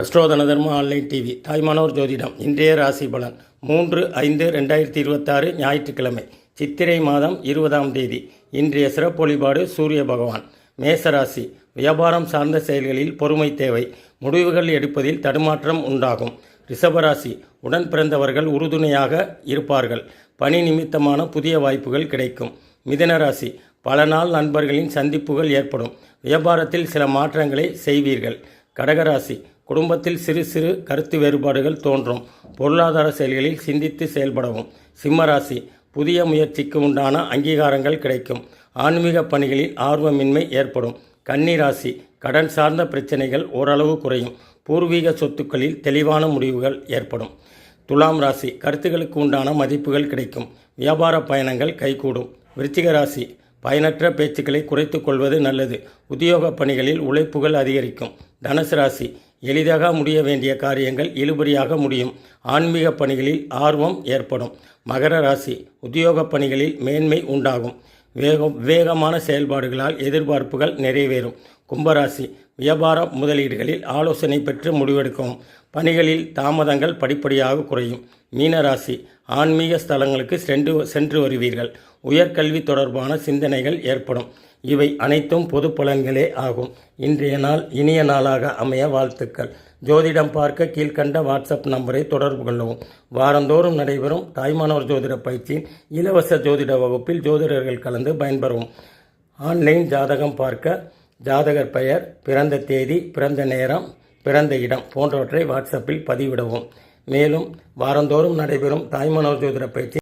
அஸ்ட்ரோதன தர்ம online TV Thayumanavar ஜோதிடம் இன்றைய ராசி பலன் 3/5/2026 ஞாயிற்றுக்கிழமை சித்திரை மாதம் 20ஆம் தேதி. இன்றைய சிறப்பு வழிபாடு சூரிய பகவான். மேசராசி. வியாபாரம் சார்ந்த செயல்களில் பொறுமை தேவை. முடிவுகள் எடுப்பதில் தடுமாற்றம் உண்டாகும். ரிஷபராசி. உடன் பிறந்தவர்கள் உறுதுணையாக இருப்பார்கள். பணி நிமித்தமான புதிய வாய்ப்புகள் கிடைக்கும். மிதுனராசி. பல நாள் நண்பர்களின் சந்திப்புகள் ஏற்படும். வியாபாரத்தில் சில மாற்றங்களை செய்வீர்கள். கடகராசி. குடும்பத்தில் சிறு சிறு கருத்து வேறுபாடுகள் தோன்றும். பொருளாதார செயல்களில் சிந்தித்து செயல்படவும். சிம்மராசி. புதிய முயற்சிக்கு உண்டான அங்கீகாரங்கள் கிடைக்கும். ஆன்மீக பணிகளில் ஆர்வமின்மை ஏற்படும். கன்னிராசி. கடன் சார்ந்த பிரச்சனைகள் ஓரளவு குறையும். பூர்வீக சொத்துக்களில் தெளிவான முடிவுகள் ஏற்படும். துலாம் ராசி. கருத்துக்களுக்கு உண்டான மதிப்புகள் கிடைக்கும். வியாபார பயணங்கள் கைகூடும். விருச்சிக ராசி. பயனற்ற பேச்சுக்களை குறைத்து கொள்வது நல்லது. உத்தியோக பணிகளில் உழைப்புகள் அதிகரிக்கும். தனுசு ராசி. எளிதாக முடிய வேண்டிய காரியங்கள் இழுபறியாக முடியும். ஆன்மீக பணிகளில் ஆர்வம் ஏற்படும். மகர ராசி. உத்தியோக பணிகளில் மேன்மை உண்டாகும். வேகமான செயல்பாடுகளால் எதிர்பார்ப்புகள் நிறைவேறும். கும்பராசி. வியாபார முதலீடுகளில் ஆலோசனை பெற்று முடிவெடுக்கவும். பணிகளில் தாமதங்கள் படிப்படியாக குறையும். மீனராசி. ஆன்மீக ஸ்தலங்களுக்கு சென்று வருவீர்கள். உயர்கல்வி தொடர்பான சிந்தனைகள் ஏற்படும். இவை அனைத்தும் பொது பலன்களே ஆகும். இன்றைய நாள் இனிய நாளாக அமைய வாழ்த்துக்கள். ஜோதிடம் பார்க்க கீழ்கண்ட வாட்ஸ்அப் நம்பரை தொடர்பு கொள்ளவும். வாரந்தோறும் நடைபெறும் தாய்மானோர் ஜோதிட பயிற்சியின் இலவச ஜோதிட வகுப்பில் ஜோதிடர்கள் கலந்து பயன்பெறவும். ஆன்லைன் ஜாதகம் பார்க்க ஜாதகர் பெயர், பிறந்த தேதி, பிறந்த நேரம், பிறந்த இடம் போன்றவற்றை வாட்ஸ்அப்பில் பதிவிடவும். மேலும் வாரந்தோறும் நடைபெறும் தாய்மானோர் ஜோதிட பயிற்சி